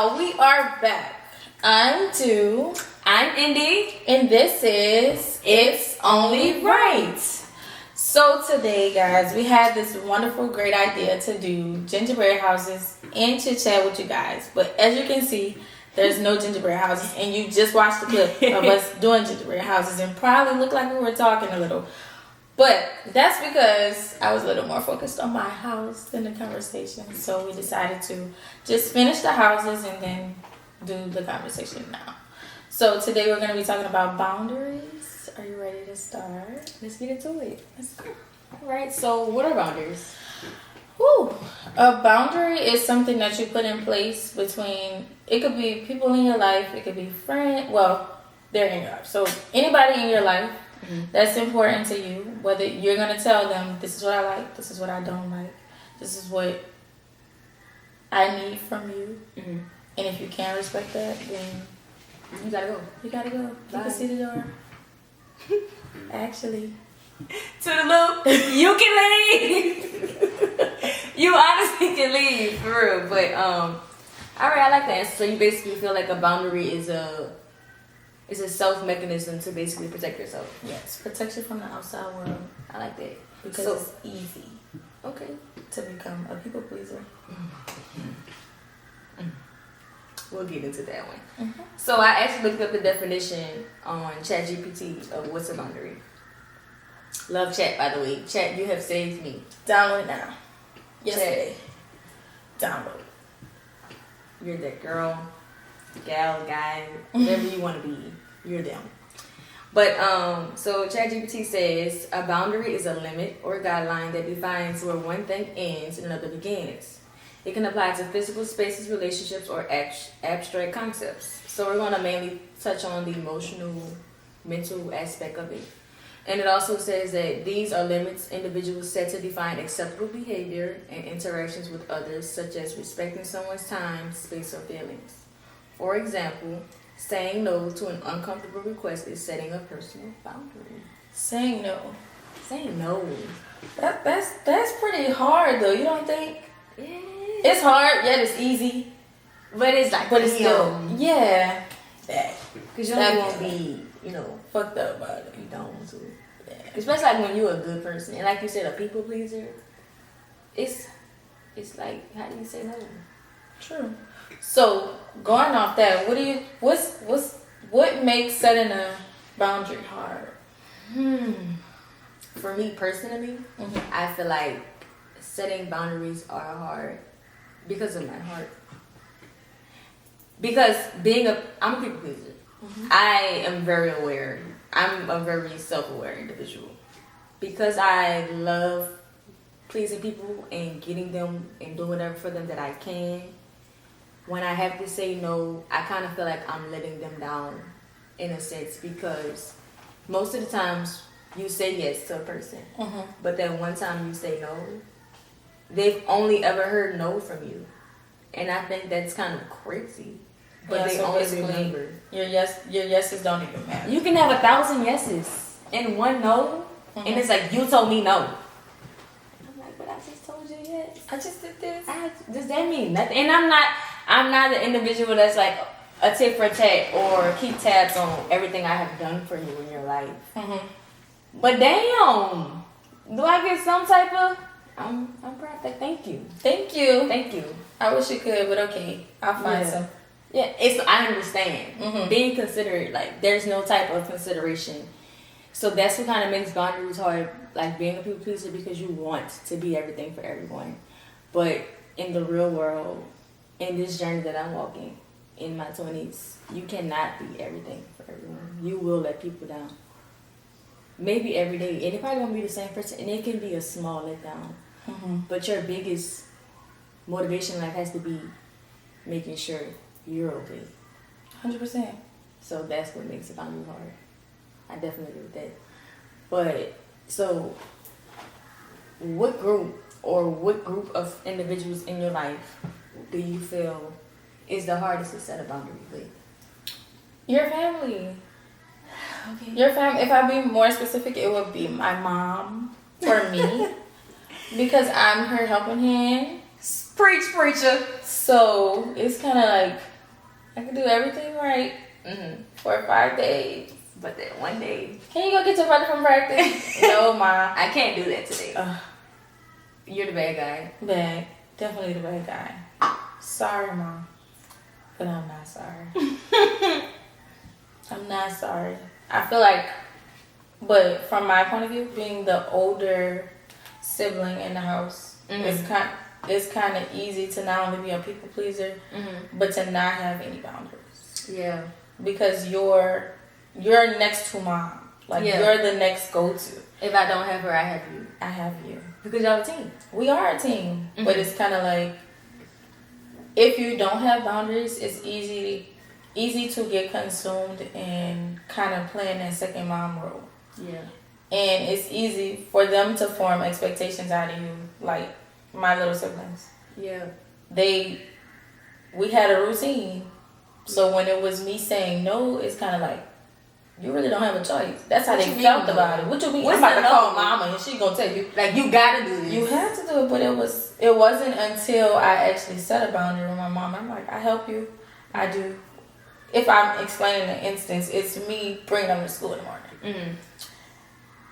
y'all, we are back. I'm Du. I'm Indy. And this is It's Only Right. So today, guys, we had this wonderful, great idea to do gingerbread houses and chit chat with you guys. But as you can see, there's no gingerbread houses, and you just watched the clip of us doing gingerbread houses and probably looked like we were talking a little. But that's because I was a little more focused on my house than the conversation. So we decided to just finish the houses and then do the conversation now. So today we're going to be talking about boundaries. Are you ready to start? Let's get into it. Let's go. All right. So, what are boundaries? Whew. A boundary is something that you put in place between, it could be people in your life, it could be friends, well, they're in your life. So anybody in your life that's important to you, whether you're going to tell them, this is what I like, this is what I don't like, this is what I need from you. Mm-hmm. And if you can't respect that, then You gotta go. you gotta go. You Bye. can see the door. Actually. To the loop. You can leave. You honestly can leave, for real. But all right, I like that answer. So you basically feel like a boundary is a self mechanism to basically protect yourself. Yes, protect you from the outside world. I like that Because So- it's easy Okay. to become a people pleaser. We'll get into that one. Mm-hmm. So I actually looked up the definition on ChatGPT of what's a boundary. Love chat, by the way. Chat, you have saved me. Download now. Yesterday. Download. You're that girl, gal, guy, whatever you want to be. You're them. But so ChatGPT says a boundary is a limit or guideline that defines where one thing ends and another begins. It can apply to physical spaces, relationships, or abstract concepts. So we're going to mainly touch on the emotional, mental aspect of it. And it also says that these are limits individuals set to define acceptable behavior and interactions with others, such as respecting someone's time, space, or feelings. For example, saying no to an uncomfortable request is setting a personal boundary. Saying no. Saying no. That's pretty hard though, you don't think? Yeah. It's hard, yet it's easy. But it's like, But it's still, yeah. That. because you don't want to be, Fucked up about it. you don't want to. Yeah. Especially like when you're a good person. And like you said, a people pleaser. It's like, how do you say no? True. So going off that, what makes setting a boundary hard? For me personally, I feel like setting boundaries are hard because of my heart. Because I'm a people pleaser. I am very aware. I'm a very self-aware individual. Because I love pleasing people and getting them and doing whatever for them that I can. When I have to say no, I kind of feel like I'm letting them down in a sense, because most of the times you say yes to a person, but then one time you say no, they've only ever heard no from you. And I think that's kind of crazy. But Yeah, they so always basically, remember. Your yeses don't even matter. You can have 1,000 yeses and one no, and it's like, you told me no. I'm like, but I just told you yes. I just did this. Does that mean nothing? And I'm not the individual that's like a tit for tat or keep tabs on everything I have done for you in your life. But damn, do I get some type of? I'm proud that. Thank you. Thank you. Thank you. I wish you could, but okay. I'll find some. Yeah, I understand. Being considerate, like there's no type of consideration. So that's what kind of makes boundaries hard, like being a people pleaser, because you want to be everything for everyone. But in the real world, in this journey that I'm walking in my 20s, you cannot be everything for everyone. You will let people down. Maybe every day, and it probably won't be the same person, and it can be a small letdown. But your biggest motivation in life has to be making sure you're okay. 100%. So that's what makes a boundary hard. I definitely agree with that. But so what group of individuals in your life do you feel is the hardest to set a boundary with? Your family. Okay. Your family. If I be more specific, it would be my mom for me. Because I'm her helping hand. Preach, preacher. So it's kind of like I can do everything right for 5 days. But then one day, Can you go get your brother from practice? No, Ma. I can't do that today. You're the bad guy. Bad. Definitely the bad guy. Sorry, Mom. But I'm not sorry. I'm not sorry. I feel like, but from my point of view, being the older sibling in the house, it's kind of easy to not only be a people pleaser, but to not have any boundaries. Yeah. Because you're next to Mom. Like, you're the next go-to. If I don't have her, I have you. I have you. Because y'all a team. We are a team. But it's kind of like, if you don't have boundaries, it's easy to get consumed and kind of playing that second mom role. Yeah. And it's easy for them to form expectations out of you. Like, my little siblings. Yeah. We had a routine. So when it was me saying no, it's kind of like, you really don't have a choice. That's how they felt about it. What you mean? I'm about to call Mama and she gonna tell you, like, you gotta do this. You have to do it, but it wasn't until I actually set a boundary with my mom. I'm like, I help you. I do. If I'm explaining the instance, it's me bringing them to school in the morning.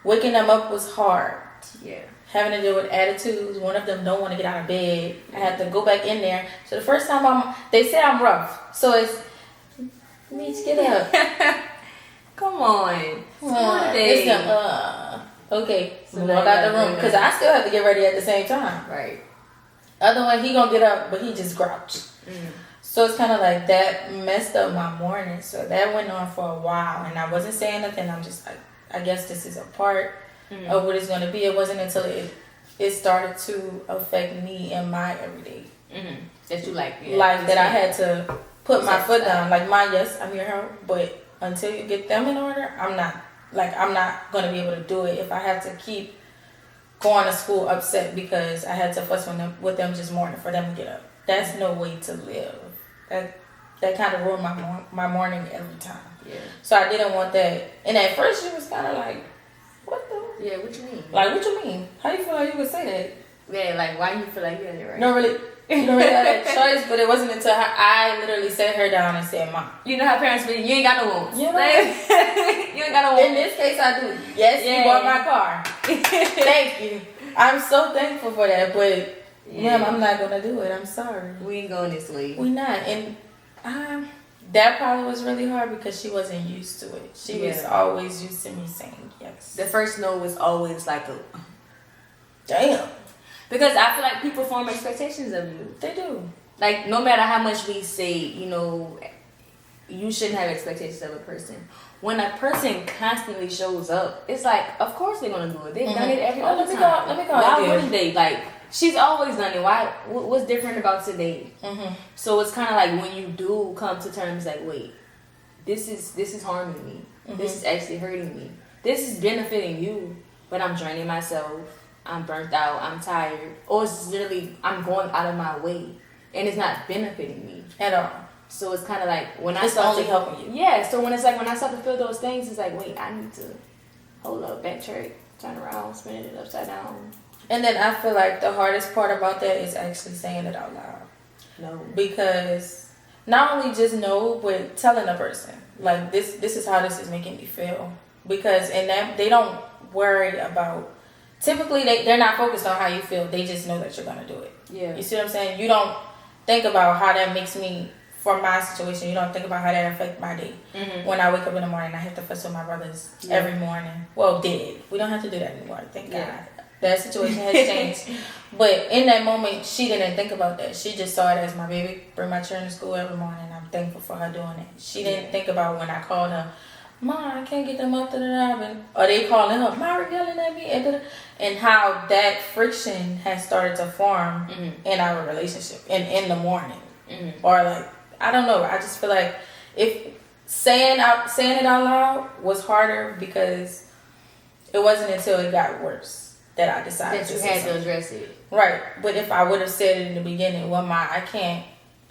Waking them up was hard. Yeah. Having to deal with attitudes. One of them don't want to get out of bed. I had to go back in there. So the first time they say I'm rough. So it's, Meech, get up. Come on. It's them, okay. So walk out the room. Because I still have to get ready at the same time. Right. Other one, he gonna get up, but he just grouched. So it's kind of like that messed up my morning. So that went on for a while. And I wasn't saying nothing. I'm just like, I guess this is a part of what it's going to be. It wasn't until it started to affect me in my everyday that you like life that I had to put my foot down. Like, yes, I'm your help, but until you get them in order, I'm not going to be able to do it. If I have to keep going to school upset because I had to fuss with them just morning for them to get up, that's no way to live. That kind of ruined my morning every time. Yeah. So I didn't want that. And at first she was kind of like, what the? Yeah, what you mean? Like, what you mean? How do you feel like you would say that? Yeah, like, why do you feel like you're in it right? You don't really have that choice, but it wasn't until I literally sat her down and said, Mom. You know how parents be, you ain't got no wounds. You know? You ain't got no wounds. In this case, I do. Yes, you bought my car. Thank you. I'm so thankful for that, but ma'am, I'm not going to do it. I'm sorry. We ain't going this way. We not. And that probably was really hard because she wasn't used to it. She was always used to me saying yes. The first no was always like a damn. Because I feel like people form expectations of you. They do. Like, no matter how much we say, you shouldn't have expectations of a person. When a person constantly shows up, it's like, of course they're gonna do it. They've done it every other time. Let me go. Why wouldn't they? Like, she's always done it. Why? What's different about today? So it's kind of like when you do come to terms, like, wait, this is harming me. This is actually hurting me. This is benefiting you, but I'm draining myself. I'm burnt out. I'm tired. Or it's literally I'm going out of my way, and it's not benefiting me at all. So it's kind of like when it's only helping you. Yeah. So when it's like when I start to feel those things, it's like, wait, I need to hold up, backtrack, turn around, spin it upside down. And then I feel like the hardest part about that is actually saying it out loud. No. Because not only just no, but telling a person like this is how this is making me feel. Because in that they don't worry about. Typically, they're not focused on how you feel. They just know that you're going to do it. Yeah. You see what I'm saying? You don't think about how that makes me, for my situation, you don't think about how that affects my day. When I wake up in the morning, I have to fuss with my brothers every morning. Well, we don't have to do that anymore. Thank God. That situation has changed. But in that moment, she didn't think about that. She just saw it as my baby, bring my children to school every morning. I'm thankful for her doing it. She didn't think about when I called her, Mom, I can't get them up to the job. Or they calling her, Mara yelling at me. And how that friction has started to form in our relationship and in the morning. Or like, I don't know. I just feel like if saying it out loud was harder because it wasn't until it got worse that I decided that you had to address it. Right. But if I would have said it in the beginning, I can't.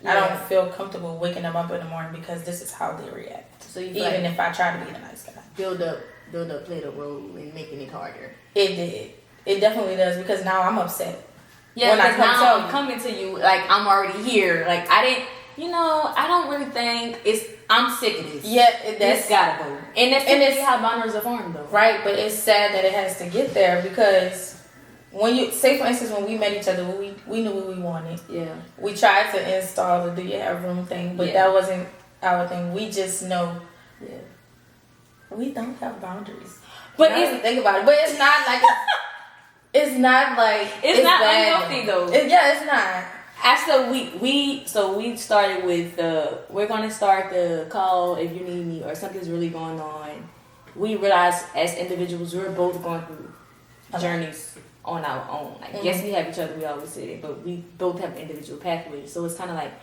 I don't feel comfortable waking them up in the morning because this is how they react. So even like if I try to be the nice guy. Build up played a role in making it harder. It did. It definitely does because now I'm upset. Yeah, because now I'm coming to you like I'm already here. Like I I don't really think I'm sick of this. Yeah, That's gotta go. And that's typically how boundaries are formed, though. Right, but it's sad that it has to get there because when you say, for instance, when we met each other, we knew what we wanted. Yeah. We tried to install the "do you have room" thing, but that wasn't our thing. We just know. Yeah. We don't have boundaries. But if you think about it, but it's not like it's not like it's not bad, unhealthy though. It's not. We started with we're gonna start the call if you need me or something's really going on. We realized as individuals we're both going through journeys on our own. Like yes, we have each other. We always say it, but we both have individual pathways. So it's kind of like,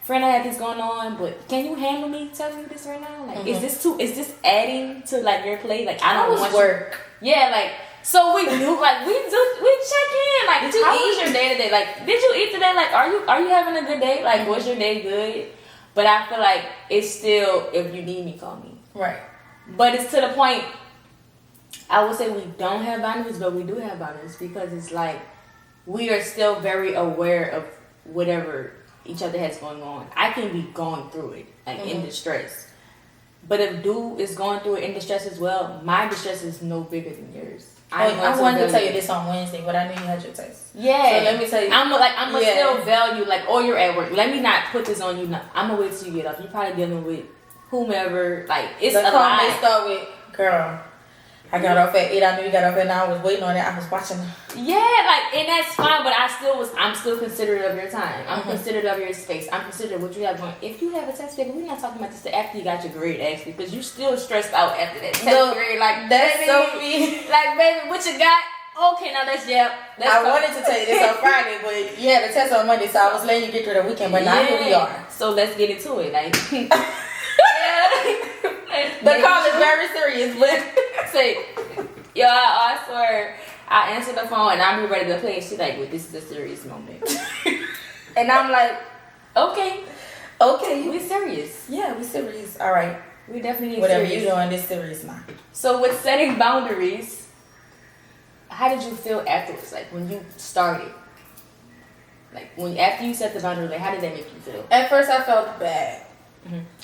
friend, I have this going on, but can you handle me telling you this right now? Like, is this adding to like your plate? Like, I don't want work. Yeah, like. So we do like we check in like how was your day today? Like did you eat today? Like are you having a good day? Like was your day good? But I feel like it's still if you need me call me. Right. But it's to the point I would say we don't have boundaries, but we do have boundaries because it's like we are still very aware of whatever each other has going on. I can be going through it like in distress. But if dude is going through it in distress as well, my distress is no bigger than yours. I wanted to tell you this on Wednesday, but I knew you had your text. Yeah. So let me tell you. I'm gonna still value you're at work. Let me not put this on you. I'm gonna wait till you get off. You're probably dealing with whomever. Like it's the a call lie. They start with, girl, I got off at 8. I knew you got off at 9. I was waiting on it. I was watching. Yeah, and that's fine. But I'm still considerate of your time. I'm considerate of your space. I'm considerate of what you have going. If you have a test paper, we're not talking about this after you got your grade, actually, because you still stressed out after that test grade. Like that's baby, so me. Like baby, what you got? Okay, now let's I wanted to tell you this on Friday, but you had a test on Monday, so I was letting you get through the weekend. But now here we are. So let's get into it. Like, the call is very serious, but say, yo, I swear, I answer the phone and I'm ready to play. And she's like, well, this is a serious moment. And I'm like, okay, we serious. Yeah, we serious. All right, we definitely whatever serious. you're doing, this serious now. So with setting boundaries, how did you feel afterwards? Like when you started, like after you set the boundary, like how did that make you feel? At first, I felt bad.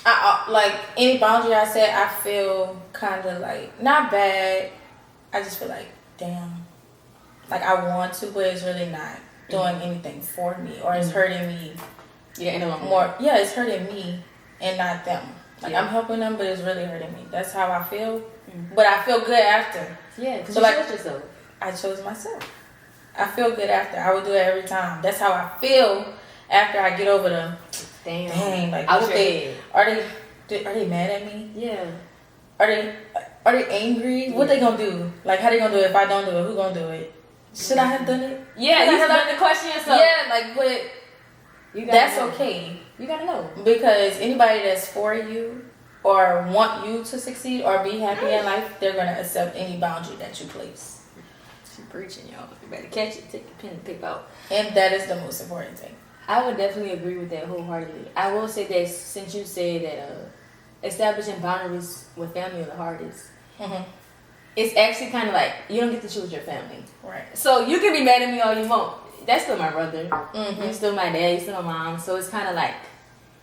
I like any boundary I set, I feel kind of like not bad. I just feel like damn, like I want to, but it's really not doing anything for me, or it's hurting me. Yeah, in a long more. Yeah, it's hurting me and not them. Like I'm helping them, but it's really hurting me. That's how I feel. But I feel good after. Yeah, because you chose yourself. I chose myself. I feel good after. I would do it every time. That's how I feel after I get over the dang. Like are they mad at me? Yeah. Are they angry? What they gonna do? Like how they gonna do it if I don't do it? Who gonna do it? Should I have done it? Yeah, you start to question yourself. Yeah, like but that's okay. You gotta know. Because anybody that's for you or want you to succeed or be happy in life, they're gonna accept any boundary that you place. She's preaching, y'all. You better catch it, take the pen and paper out. And that is the most important thing. I would definitely agree with that wholeheartedly. I will say that since you said that establishing boundaries with family are the hardest, it's actually kind of like you don't get to choose your family. Right. So you can be mad at me all you want. That's still my brother. You're still my dad. You're still my mom. So it's kind of like,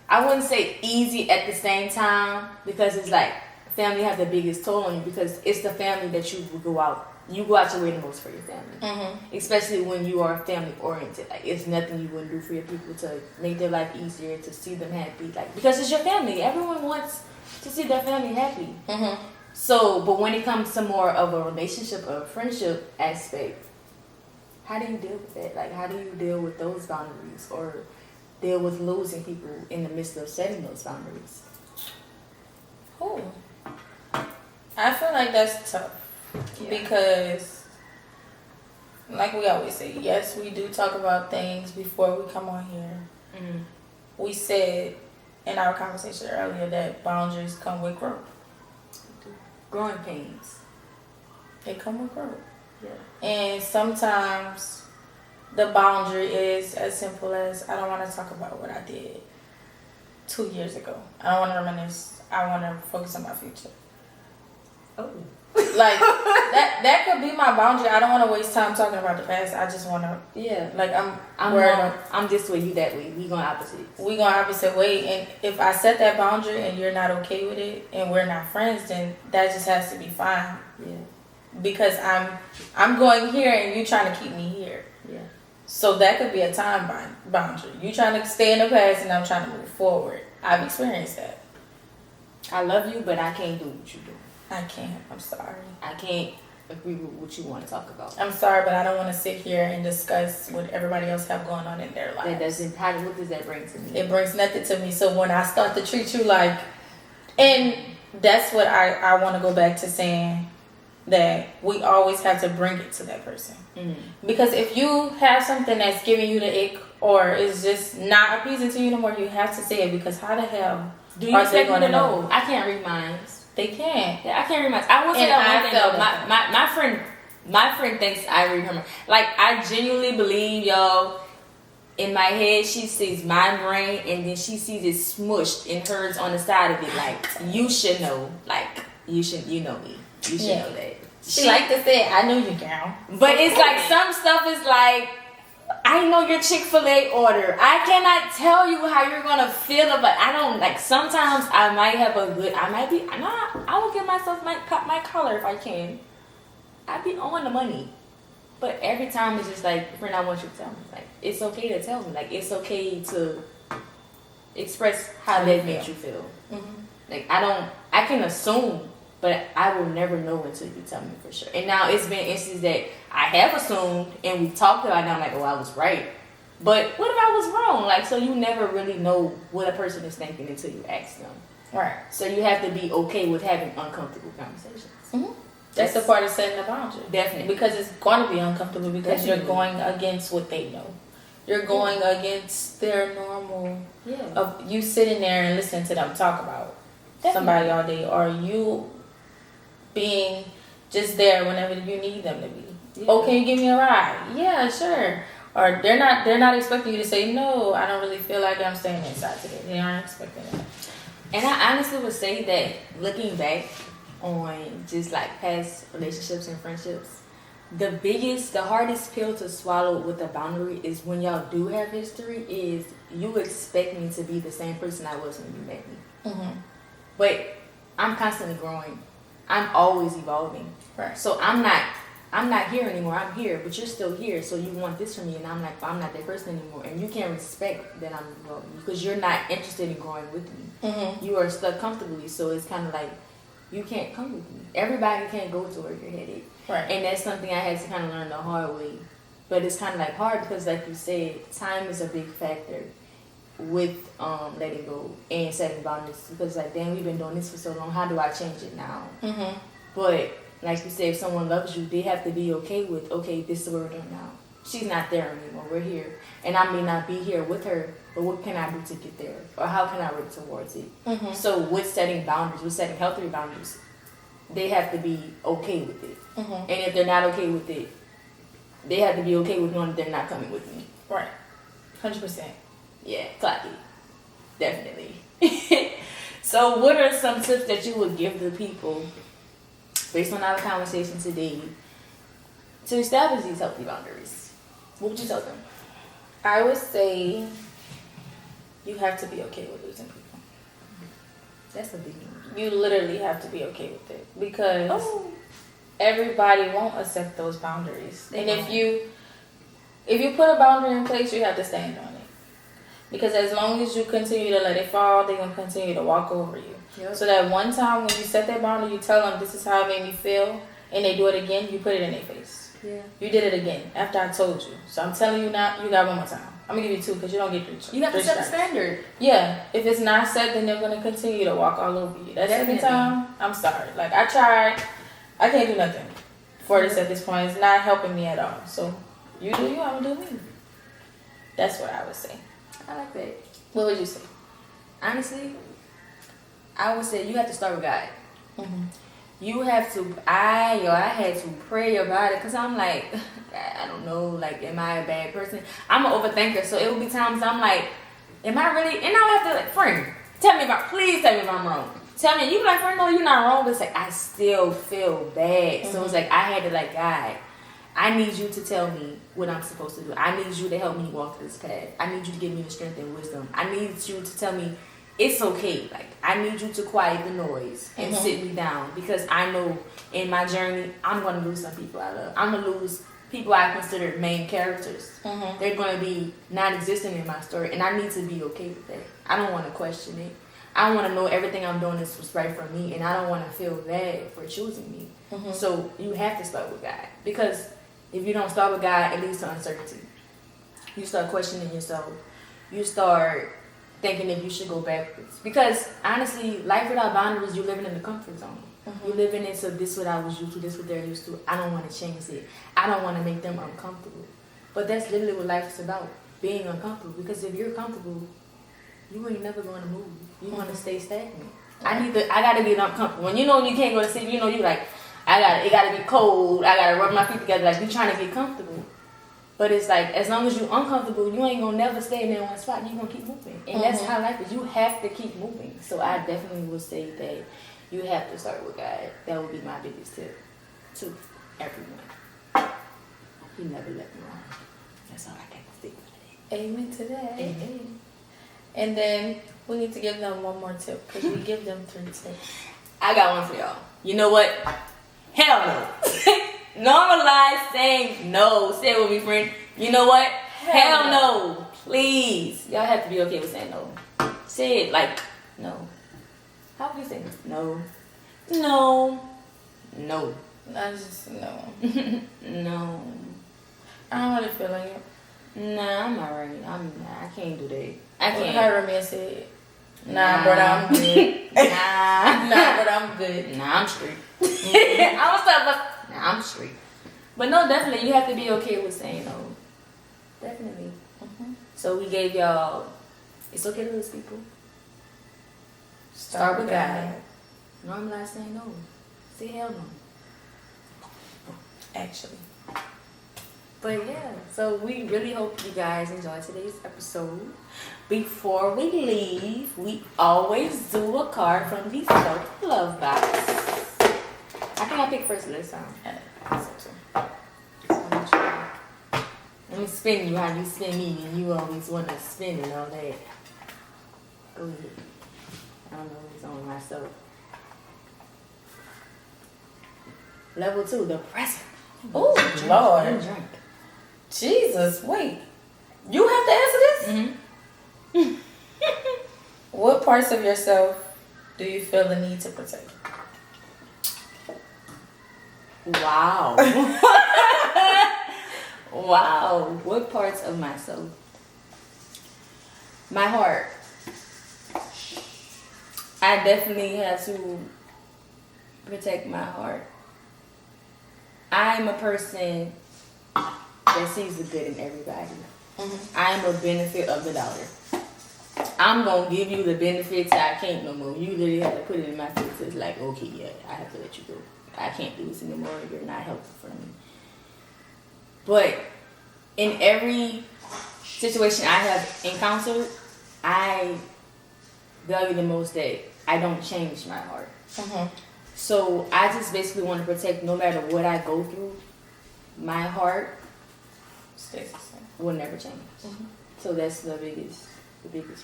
I wouldn't say easy at the same time because it's like family have the biggest toll on you because it's the family that you will go out. You go out your way the most for your family, especially when you are family oriented. Like it's nothing you wouldn't do for your people to make their life easier, to see them happy. Like because it's your family, everyone wants to see their family happy. So, but when it comes to more of a relationship or a friendship aspect, how do you deal with that? Like how do you deal with those boundaries or deal with losing people in the midst of setting those boundaries? Oh, I feel like that's tough. Because like we always say, yes, we do talk about things before we come on here. We said in our conversation earlier that boundaries come with growth. Growing pains. They come with growth. Yeah. And sometimes the boundary is as simple as I don't want to talk about what I did 2 years ago. I don't want to reminisce. I want to focus on my future. Oh. Like that could be my boundary. I don't want to waste time talking about the past. I just want to. Yeah. Like I'm worried wrong. about- I'm this way, you that way. We going opposites. we going opposite way, and if I set that boundary and you're not okay with it, and we're not friends, then that just has to be fine. Yeah. Because I'm going here and you trying to keep me here. Yeah. So that could be a time boundary. You trying to stay in the past and I'm trying to move forward. I've experienced that. I love you, but I can't do what you do. I can't. I'm sorry. I can't agree with what you want to talk about. I'm sorry, but I don't want to sit here and discuss what everybody else have going on in their lives. That doesn't. What does that bring to me? It brings nothing to me. So when I start to treat you like, and that's what I want to go back to saying, that we always have to bring it to that person. Mm-hmm. Because if you have something that's giving you the ick or is just not appeasing to you no more, you have to say it, because how the hell Do you are they expect me going to to know? know? I can't read minds. They can't. Yeah, I can't read minds. I will say And that I one thing felt though. that. My friend thinks I read her mind. Like, I genuinely believe, y'all, in my head, she sees my brain and then she sees it smushed in hers on the side of it. Like, you should know. Like, you know me. You should Yeah. know that. She like to say, I know you, gal. But it's like some stuff is like, I know your Chick-fil-A order. I cannot tell you how you're gonna feel about. I don't like. Sometimes I might have a good. I will give myself my collar if I can. I be on the money, but every time it's just like, friend, I want you to tell me. Like, it's okay to tell me. Like, it's okay to express how that makes you feel. Mm-hmm. Like, I can assume, but I will never know until you tell me for sure. And now it's been instances that I have assumed and we've talked about it, and I'm like, oh, I was right. But what if I was wrong? Like, so you never really know what a person is thinking until you ask them. Right. So you have to be okay with having uncomfortable conversations. Mm-hmm. That's the part of setting a boundary. Definitely. Because it's going to be uncomfortable, because you're Definitely. going against what they know. You're going against their normal Yeah. of you sitting there and listening to them talk about Definitely. somebody all day, or you being just there whenever you need them to be. Yeah. Oh, can you give me a ride? Yeah, sure. Or they're not expecting you to say, no, I don't really feel like I'm staying inside today. They aren't expecting that. And I honestly would say that looking back on just like past relationships and friendships, the hardest pill to swallow with a boundary is when y'all do have history, is you expect me to be the same person I was when you met me. Mm-hmm. But I'm constantly growing. I'm always evolving. Right. So I'm not here anymore. I'm here, but you're still here. So you want this from me, and I'm like, I'm not that person anymore. And you can't respect that I'm growing because you're not interested in growing with me. Mm-hmm. You are stuck comfortably. So it's kind of like you can't come with me. Everybody can't go to where you're headed. Right. And that's something I had to kind of learn the hard way. But it's kind of like hard because, like you said, time is a big factor with letting go and setting boundaries. Because like, damn, we've been doing this for so long. How do I change it now? Mm-hmm. But like you said, if someone loves you, they have to be okay with, okay, this is where we're doing now. She's not there anymore. We're here. And I may not be here with her, but what can I do to get there? Or how can I work towards it? Mm-hmm. So with setting boundaries, with setting healthy boundaries, they have to be okay with it. Mm-hmm. And if they're not okay with it, they have to be okay with knowing that they're not coming with me. Right. 100%. Yeah, clock it. Definitely. So what are some tips that you would give the people, based on our conversation today, to establish these healthy boundaries? What would you tell them? I would say you have to be okay with losing people. That's a big one. You literally have to be okay with it, because Oh. everybody won't accept those boundaries. They And won't. if you put a boundary in place, you have to stand on it. Because as long as you continue to let it fall, they're going to continue to walk over you. Yep. So that one time when you set that boundary, you tell them, this is how it made me feel, and they do it again, you put it in their face. Yeah. You did it again after I told you. So I'm telling you now, you got one more time. I'm going to give you 2 because you don't get 3. You have to three set the strikes. standard. Yeah, if it's not set, then they're gonna continue to walk all over you. That second Definitely. time, I'm sorry. Like, I tried, I can't do nothing for this at this point. It's not helping me at all. So you do you, I'm gonna do me. That's what I would say. I like that. What would you say? Honestly, I would say you have to start with God. Mm-hmm. You have to, I had to pray about it because I'm like, I don't know, like, am I a bad person? I'm an overthinker, so it will be times I'm like, am I really, and I'll have to, like, friend, please tell me if I'm wrong. tell me, you be like, no, you're not wrong, but it's like, I still feel bad. So it's like, I had to like, God, I need you to tell me what I'm supposed to do. I need you to help me walk this path. I need you to give me the strength and wisdom. I need you to tell me it's okay. Like, I need you to quiet the noise and sit me down, because I know in my journey, I'm going to lose some people I love. I'm going to lose people I consider main characters. They're going to be non-existent in my story, and I need to be okay with that. I don't want to question it. I want to know everything I'm doing is what's right for me, and I don't want to feel bad for choosing me. So you have to start with God, because if you don't start with God, it leads to uncertainty. You start questioning yourself. You start thinking if you should go backwards. Because honestly, life without boundaries, you're living in the comfort zone. You're living into this what I was used to, this what they're used to. I don't want to change it. I don't want to make them uncomfortable. But that's literally what life is about, being uncomfortable. Because if you're comfortable, you ain't never going to move. You want to stay stagnant. I gotta be uncomfortable. When you know you can't go to sleep, you know you like, it gotta be cold. I gotta rub my feet together. Like, you trying to get comfortable. But it's like, as long as you're uncomfortable, you ain't gonna never stay in that one spot. You're gonna keep moving. And that's how life is. You have to keep moving. So I definitely would say that you have to start with God. That would be my biggest tip to everyone. He never let me wrong. That's all I got to say for that. Amen to that. Amen. And then we need to give them one more tip, because we give them 3 tips. I got one for y'all. You know what? Hell no. Normalize saying no. Say it with me, friend. You know what? Hell no. Please. Y'all have to be okay with saying no. Say it like, no. How would you say this? No. No. No. I just, no. No. I don't really feel like it. Nah, I'm alright. I can't do that. I can't. Heard me and said, nah, brother, I'm good. Nah, brother, I'm good. Nah, I'm straight. I'm straight. But no, definitely, you have to be okay with saying no. Definitely. So we gave y'all, it's okay to lose people. Start with God. Normalize saying no. Say hell no. Actually. But yeah, so we really hope you guys enjoyed today's episode. Before we leave, we always do a card from the self-love box. I think I picked first this time. Let me spin you how you spin me, and you always want to spin and all that. Go ahead. I don't know what's on myself. Level 2, the present. Oh, Lord. Drink. Jesus, wait. You have to answer this? What parts of yourself do you feel the need to protect? Wow. Wow. What parts of myself? My heart. I definitely have to protect my heart. I'm a person that sees the good in everybody. I am a benefit of the doubter. I'm going to give you the benefits I can't no more. You literally have to put it in my face. It's like, okay, yeah, I have to let you go. I can't do this anymore. You're not helpful for me. But in every situation I have encountered, I value the most that I don't change my heart. So I just basically want to protect, no matter what I go through, my heart Stays the same. will never change. So that's the biggest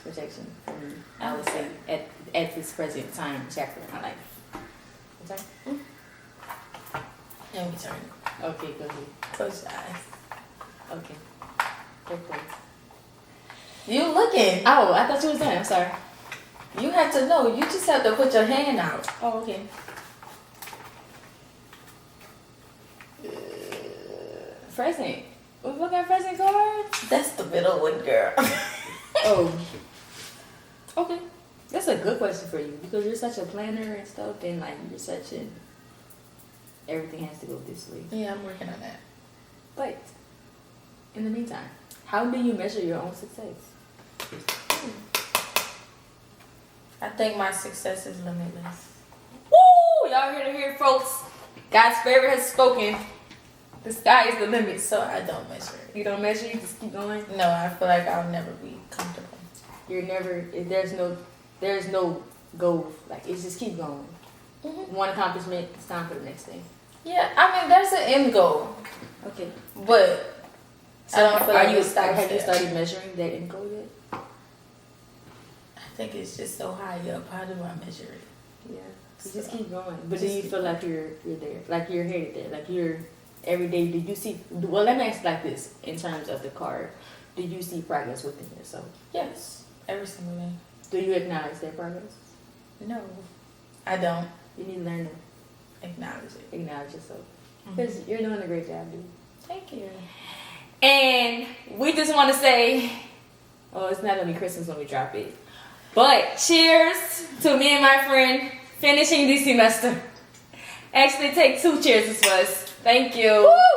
protection for me, I would say, at this present time chapter of my life. Okay? Let me turn. Okay, go ahead. Close your eyes. Okay. Good place. You looking. Oh, I thought you was done. I'm sorry. You have to know. You just have to put your hand out. Oh, okay. Present. We look at present cards? That's the middle one, girl. Oh. Okay. That's a good question for you, because you're such a planner and stuff, and like you're such an everything has to go this way. Yeah, I'm working on that. But in the meantime, how do you measure your own success? I think my success is limitless. Woo! Y'all hear it, folks. God's spirit has spoken. The sky is the limit. So I don't measure it. You don't measure, you just keep going. No, I feel like I'll never be comfortable. You're never, there's no go, like, it just keep going. One accomplishment, it's time for the next thing. Yeah, I mean, there's an end goal, Okay. but I don't feel like it stops have you there. started measuring that end goal yet? I think it's just so high up. How do I measure it? Yeah. You just keep going. But do Just you keep feel like you're there? Like you're headed there? Like you're every day? Do you see? Well, let me ask like this: in terms of the card, do you see progress within yourself? Yes, every single day. Do you acknowledge that progress? No, I don't You need to learn to acknowledge it. acknowledge yourself because you're doing a great job, dude. Thank you. And we just want to say, oh, it's not gonna be Christmas when we drop it, but cheers to me and my friend finishing this semester. Actually, take 2 cheers for us. Thank you. Woo!